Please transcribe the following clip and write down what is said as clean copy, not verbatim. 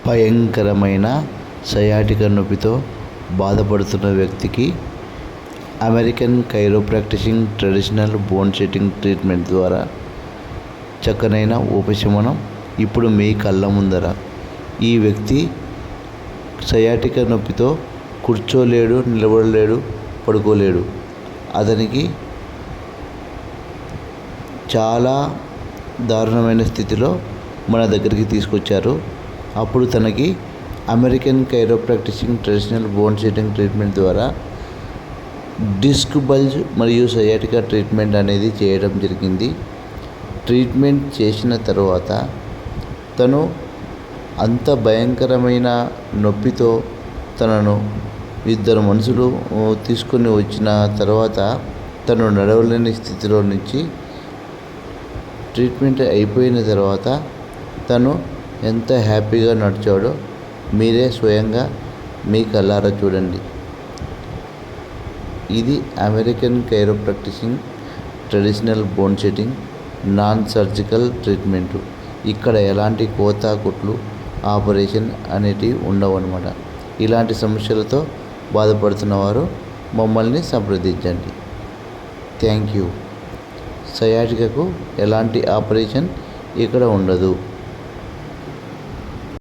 భయంకరమైన సయాటికా నొప్పితో బాధపడుతున్న వ్యక్తికి American chiropractising traditional bone setting treatment ద్వారా చక్కనైన ఉపశమనం ఇప్పుడు మీ కళ్ళ ముందర. ఈ వ్యక్తి సయాటికా నొప్పితో కూర్చోలేడు, నిలబడలేడు, పడుకోలేడు. అతనికి చాలా దారుణమైన స్థితిలో మన దగ్గరికి తీసుకొచ్చారు. అప్పుడు తనకి American chiropractising traditional bone setting treatment ద్వారా డిస్క్ బల్జ్ మరియు సయాటికా ట్రీట్మెంట్ అనేది చేయడం జరిగింది. ట్రీట్మెంట్ చేసిన తర్వాత తను అంత భయంకరమైన నొప్పితో తనను ఇద్దరు మనుషులు తీసుకొని వచ్చిన తర్వాత తను నడవలేని స్థితిలో నుంచి ట్రీట్మెంట్ అయిపోయిన తర్వాత తను ఎంత హ్యాపీగా నడిచాడో మీరే స్వయంగా మీ కళ్ళారా చూడండి. ఇది American chiropractising traditional bone setting non surgical treatment. ఇక్కడ ఎలాంటి కోత, కుట్లు, ఆపరేషన్ అనేటివి ఉండవు అన్నమాట. ఇలాంటి సమస్యలతో బాధపడుతున్నవారు మమ్మల్ని సంప్రదించండి. Thank you. సయాటికాకు ఎలాంటి ఆపరేషన్ ఇక్కడ ఉండదు.